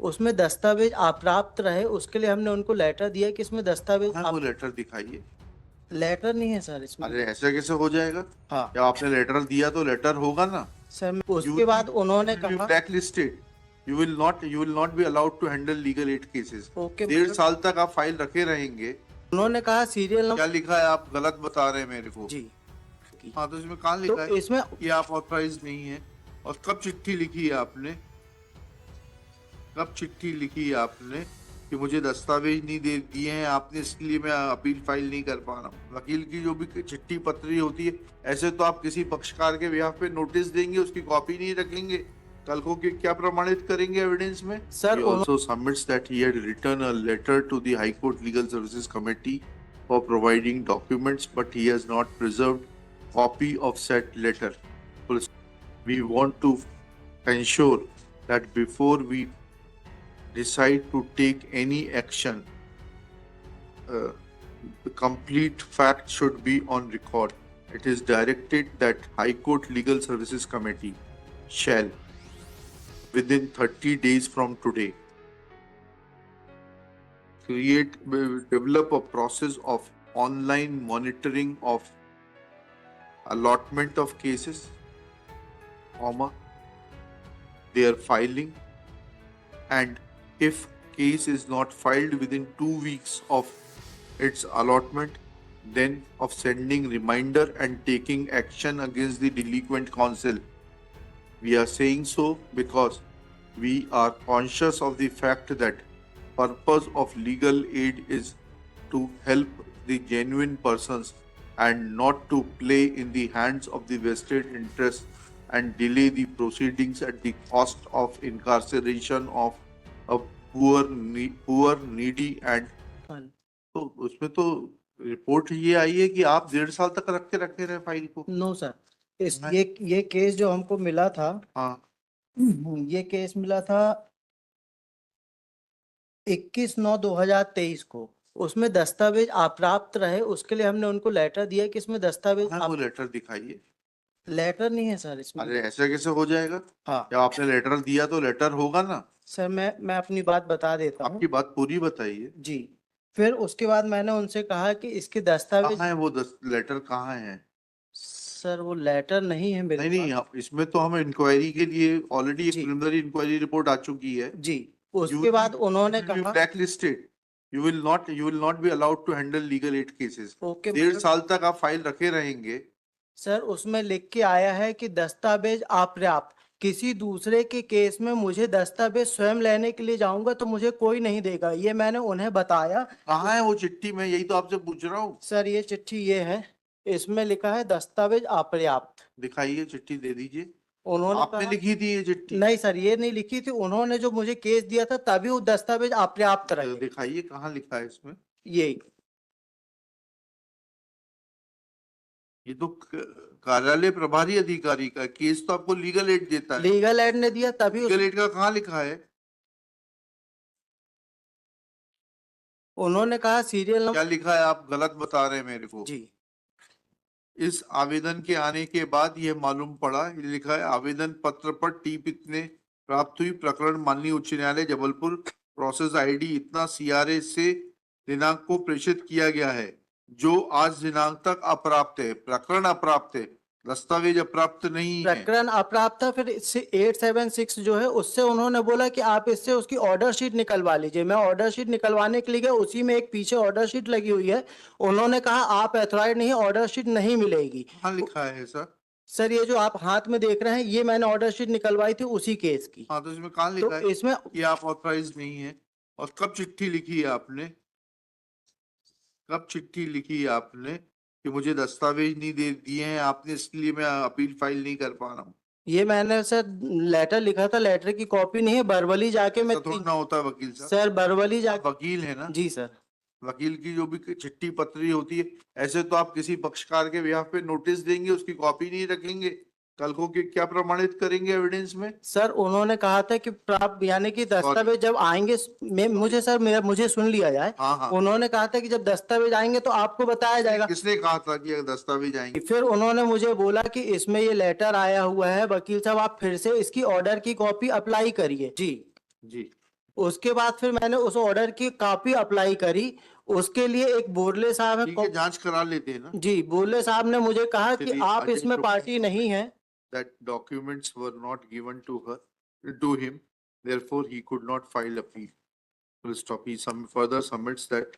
उसमें दस्तावेज अप्राप्त रहे, उसके लिए हमने उनको लेटर दिया कि इसमें दस्तावेज हाँ, वो लेटर दिखाइए। लेटर नहीं है सर इसमें। अरे ऐसे कैसे हो जाएगा? हाँ या आपने लेटर दिया तो लेटर होगा ना। सर, You उसके बाद उन्होंने will be कहा blacklisted. You will not be allowed to handle legal aid cases. Okay 1.5 साल तक आप फाइल रखे रहेंगे। उन्होंने कहा सीरियल क्या नंबर लिखा है? आप गलत बता रहे हैं मेरे को। जी। हाँ, तो इसमें कहाँ तो लिखा है इसमें कि आप ऑथराइज नहीं है? और कब चिट्ठी लिखी है आपने? कब चिट्ठी लिखी है आपने कि मुझे दस्तावेज नहीं दे दिए हैं आपने, इसके लिए मैं अपील फाइल नहीं कर पा रहा हूँ? वकील की जो भी चिट्ठी पत्री होती है, ऐसे तो आप किसी पक्षकार के बिहाफ पे नोटिस देंगे, उसकी कॉपी नहीं रखेंगे, कल को क्या प्रमाणित करेंगे एविडेंस में? Sir He also submits that he had written a letter to the High Court Legal Services Committee for providing documents, but he has not preserved copy of said letter. We want to ensure that before we decide to take any action, the complete fact should be on record. It is directed that High Court Legal Services Committee shall, within 30 days from today, develop a process of online monitoring of allotment of cases, their filing, and if case is not filed within 2 weeks of its allotment, then of sending reminder and taking action against the delinquent counsel. We are saying so because we are conscious of the fact that purpose of legal aid is to help the genuine persons and not to play in the hands of the vested interests and delay the proceedings at the cost of incarceration of a poor, needy and तो उसमें तो report ये आई है कि आप 1.5 साल तक रखे रहे फाइल को। नो सर, हाँ। ये केस जो हमको मिला था, हाँ, ये केस मिला था 21/9/2023 को। उसमें दस्तावेज अप्राप्त रहे, उसके लिए हमने उनको लेटर दिया कि इसमें दस्तावेज हाँ, वो लेटर दिखाइए। लेटर नहीं है सर इसमें। अरे ऐसे कैसे हो जाएगा? हाँ या आपने लेटर दिया तो लेटर होगा ना। सर, मैं अपनी बात बता देता हूँ आपकी बात पूरी बताइए। जी। फिर उसके बाद मैंने उनसे कहा कि इसके दस्तावेज कहाँ है वो लेटर कहाँ है? सर वो लेटर नहीं है मेरे नहीं, पास। इसमें तो हम इंक्वायरी के लिए ऑलरेडी एक जी प्रिलिमिनरी इंक्वायरी रिपोर्ट आ चुकी है। जी। उसके बाद उन्होंने कहा blacklisted. You will not be allowed to handle legal aid cases. Okay 1.5 साल तक आप फाइल रखे रहेंगे। सर, उसमें लिख के आया है कि दस्तावेज अपर्याप्त। किसी दूसरे के केस में मुझे दस्तावेज स्वयं लेने के लिए जाऊंगा तो मुझे कोई नहीं देगा, ये मैंने उन्हें बताया। कहाँ है वो चिट्ठी? मैं यही तो आपसे पूछ रहा हूँ। सर ये चिट्ठी ये है, इसमें लिखा है दस्तावेज अपर्याप्त। दिखाइए, चिट्ठी दे दीजिए। उन्होंने आपने कहा लिखी थी ये चिट्ठी? नहीं सर, ये नहीं लिखी थी, उन्होंने जो मुझे केस दिया था तभी वो दस्तावेज अपर्याप्त रहे। दिखाइए कहाँ लिखा है इसमें। ये ये तो कार्यालय प्रभारी अधिकारी का केस, तो आपको लीगल एड देता है। लीगल एड ने दिया तभी लीगल एड का कहाँ लिखा है? उन्होंने कहा सीरियल क्या नंबर लिखा है? आप गलत बता रहे हैं मेरे को। जी। इस आवेदन के आने के बाद यह मालूम पड़ा, ये लिखा है आवेदन पत्र पर टीप इतने प्राप्त हुई, प्रकरण माननीय उच्च न्यायालय जबलपुर, प्रोसेस आईडी इतना सीआरए से दिनांक को प्रेषित किया गया है, जो आज दिनांक तक अप्राप्त है। प्रकरण अप्राप्त है, दस्तावेज अप्राप्त नहीं है। प्रकरण अप्राप्त था। फिर इससे 876 जो है उससे उन्होंने बोला कि आप इससे उसकी ऑर्डर शीट निकलवा लीजिए। मैं ऑर्डर शीट निकलवाने के लिए गया, उसी में एक पीछे ऑर्डर शीट लगी हुई है। उन्होंने कहा आप एथॉराइज नहीं, ऑर्डर शीट नहीं मिलेगी। कहाँ लिखा है सर? सर ये जो आप हाथ में देख रहे हैं, ये मैंने ऑर्डर शीट निकलवाई थी उसी केस की। हाँ, तो इसमें कहाँ तो लिखा है इसमें कि आप ऑथराइज नहीं है? और कब चिट्ठी लिखी है आपने? कब चिट्ठी लिखी है आपने कि मुझे दस्तावेज नहीं दे दिए हैं आपने, इसके लिए मैं अपील फाइल नहीं कर पा रहा हूँ? ये मैंने सर लेटर लिखा था, लेटर की कॉपी नहीं है, बरवली जाके मैं थोड़ा ना होता है वकील साहब। सर बरवली आप जाके वकील है ना? जी सर। वकील की जो भी चिट्ठी पत्री होती है, ऐसे तो आप किसी पक्षकार के बिहाफ पे नोटिस देंगे, उसकी कॉपी नहीं रखेंगे, कल को क्या प्रमाणित करेंगे एविडेंस में? सर उन्होंने कहा था कि प्राप्त यानी कि दस्तावेज जब आएंगे मुझे सर मुझे सुन लिया जाए। हाँ हाँ, उन्होंने कहा था कि जब दस्तावेज आएंगे तो आपको बताया जाएगा। किसने कहा था कि अगर दस्तावेज आएंगे? फिर उन्होंने मुझे बोला कि इसमें ये लेटर आया हुआ है वकील साहब, आप फिर से इसकी ऑर्डर की कॉपी अप्लाई करिए। जी जी, उसके बाद फिर मैंने उस ऑर्डर की कॉपी अप्लाई करी। उसके लिए एक बोरले साहब है ठीक है, जांच करा लेते हैं ना। जी, बोरले साहब ने मुझे कहा कि Actually, आप I इसमें took पार्टी नहीं है। that documents were not given to him, therefore he could not file appeal. Full stop. He further submits that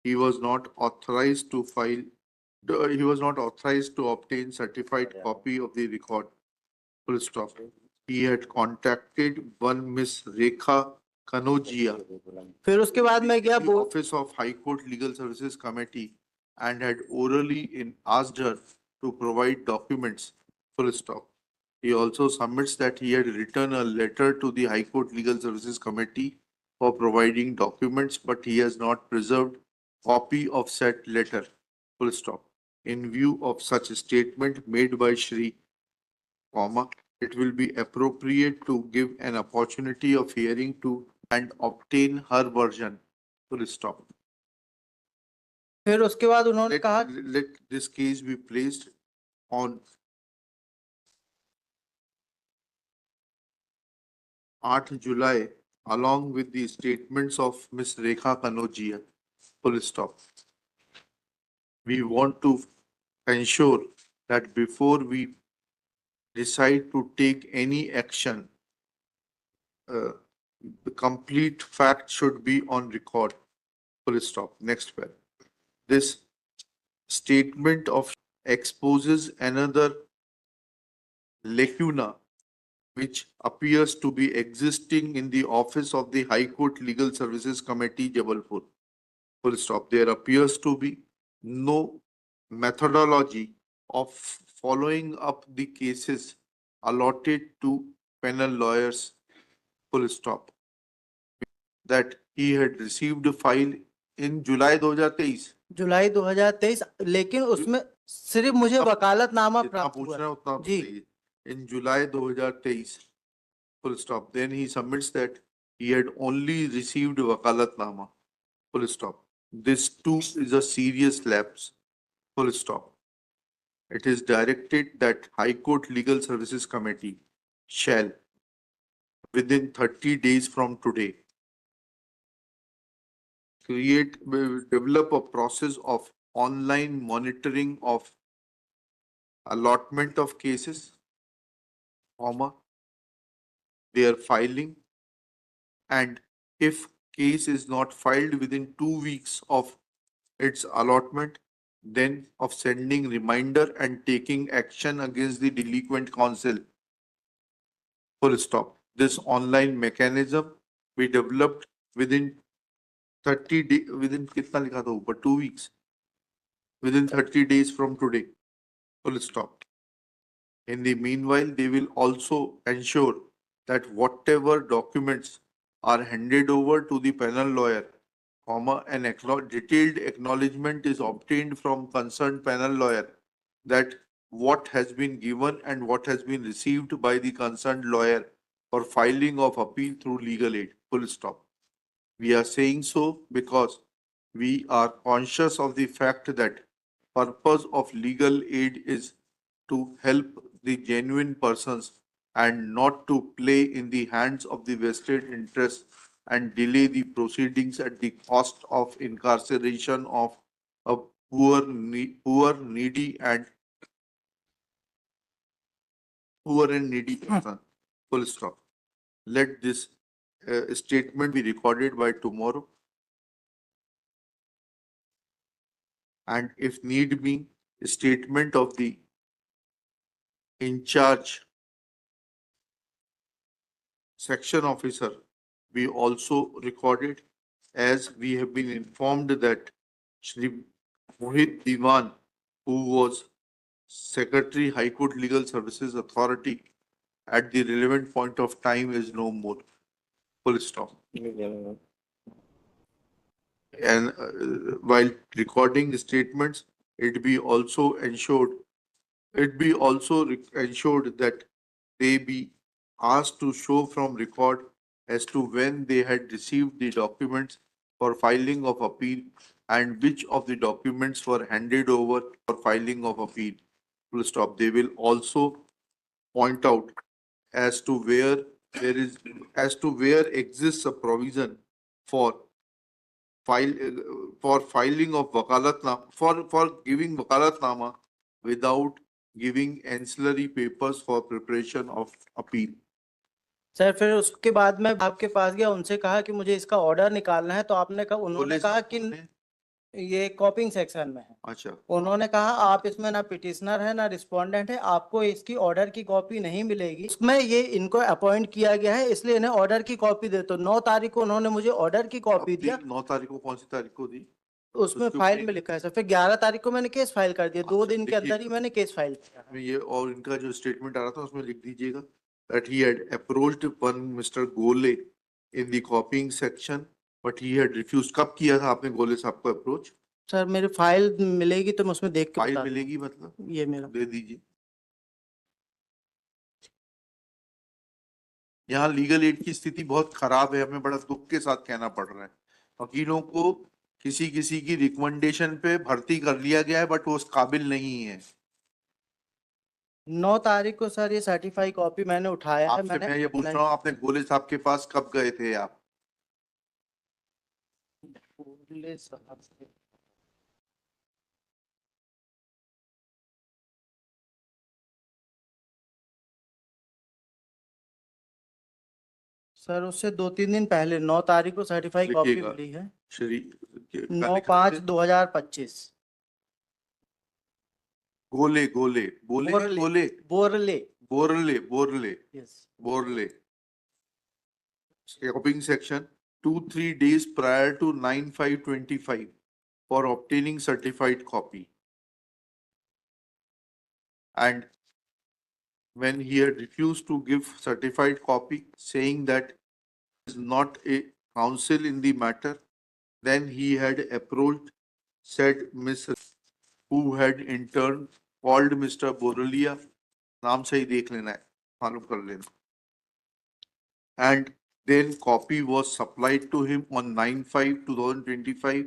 he was not authorized to file, he was not authorized to obtain certified copy of the record. Full stop. He had contacted one Miss Rekha Kanojia, फिर उसके बाद मैं गया the Office of High Court Legal Services Committee, and had asked her to provide documents. Full stop. He also submits that he had written a letter to the High Court Legal Services Committee for providing documents, but he has not preserved copy of said letter. Full stop. In view of such a statement made by Shri, comma, it will be appropriate to give an opportunity of hearing to and obtain her version. Full stop. फिर उसके बाद उन्होंने कहा Let this case be placed on 8 July along with the statements of Ms. Rekha Kanojia. Full stop. We want to ensure that before we decide to take any action, the complete fact should be on record. Full stop. Next one. This statement of exposes another lacuna which appears to be existing in the office of the High Court Legal Services Committee, Jabalpur. Full stop. There appears to be no methodology of following up the cases allotted to penal lawyers. Full stop. That he had received a file in July 2023. जुलाई 2023, लेकिन उसमें सिर्फ मुझे वकालतनामा जितना प्राप्त पूछ हुआ। रहे हैं उतना जी, बताइए. In July 2023. Full stop. Then he submits that he had only received wakalatnama. Full stop. This too is a serious lapse. Full stop. It is directed that High Court Legal Services Committee shall, within 30 days from today, develop a process of online monitoring of allotment of cases, comma, their filing, and if case is not filed within 2 weeks of its allotment, then of sending reminder and taking action against the delinquent counsel. Full stop. This online mechanism we developed within 30 days, within कितना लिखा था ऊपर 2 weeks, within 30 days from today. Full stop. In the meanwhile, they will also ensure that whatever documents are handed over to the penal lawyer, comma, an detailed acknowledgement is obtained from concerned penal lawyer that what has been given and what has been received by the concerned lawyer for filing of appeal through legal aid. Full stop. We are saying so because we are conscious of the fact that purpose of legal aid is to help the genuine persons and not to play in the hands of the vested interests and delay the proceedings at the cost of incarceration of a poor, needy and person. Full stop. Let this statement be recorded by tomorrow, and if need be, a statement of the in charge section officer be also recorded, as we have been informed that Shri Mohit Diwan, who was Secretary High Court Legal Services Authority at the relevant point of time, is no more. Full stop. And while recording statements, it be also ensured that they be asked to show from record as to when they had received the documents for filing of appeal and which of the documents were handed over for filing of appeal. Full stop. They will also point out as to where there is, as to where exists a provision for filing of wakalatnama, for giving wakalatnama without giving ancillary papers for preparation of appeal. Sir फिर उसके बाद मैं आपके पास गया, उनसे कहा कि मुझे इसका ऑर्डर निकालना है, तो आपने कहा, उन्होंने बोले कहा साहब कि ने? ये कॉपिंग सेक्शन में है। अच्छा, उन्होंने कहा आप इसमें ना पिटिशनर है ना रिस्पोंडेंट है, आपको इसकी ऑर्डर की कॉपी नहीं मिलेगी। इसमें ये इनको अपॉइंट किया गया है, इसलिए इन्हें ऑर्डर की कॉपी दे। तो 9 तारीख को उन्होंने मुझे ऑर्डर की कॉपी अपनी दिया, 9 तारीख को, कौन सी तारीख को दी? उसमें उसके फाइल ऊपर में लिखा है सर। फिर 11 तारीख को मैंने केस फाइल कर दिया, 2 अच्छा, दिन के देखिए। अंदर ही मैंने केस फाइल किया। में ये और इनका जो स्टेटमेंट आ रहा था उसमें लिख दीजिएगा that he had approached one Mr. Gole in the copying section but he had refused. कब किया था आपने गोले साहब को अप्रोच? सर मेरी फाइल मिलेगी तो मैं उसमें देख के फाइल बता दूंगा। मिलेगी मतलब? ये मेरा दे दीजिए। यहाँ लीगल एड की स्थिति बहुत खराब है, हमें बड़ा दुख के साथ कहना पड़ रहा है। वकीलों को किसी किसी की रिकमेंडेशन पे भर्ती कर लिया गया है बट वो उस काबिल नहीं है। 9 तारीख को सर ये सर्टिफाई कॉपी मैंने उठाया है। आपसे मैं ये पूछ रहा हूँ, आपने गोले साहब के पास कब गए थे आप? सर उससे 2-3 दिन पहले 9 तारीख को सर्टिफाई कॉपी लिखिएगा। मिली है, श्री 9/5/2025। गोले गोले बोले हैं, गोले Borle Borle Borle yes. Borle copying section 2-3 days prior to 9/5/25 for obtaining certified copy, and when he had refused to give certified copy saying that he is not a counsel in the matter, then he had approached said Miss who had in turn called Mr. Boralia, नाम सही देख लेना है, मालूम कर लेना, and then copy was supplied to him on 9/5/2025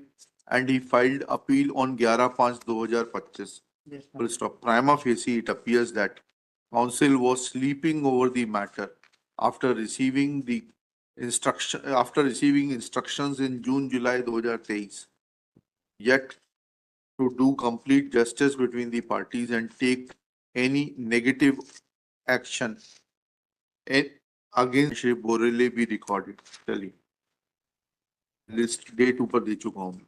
and he filed appeal on 11/5/2025. Yes, Full stop. Prima facie, it appears that counsel was sleeping over the matter after receiving instructions in June-July 2023. Yet to do complete justice between the parties and take any negative action against Shri Borale भी recorded. चलिए, list date ऊपर दे चुका हूँ।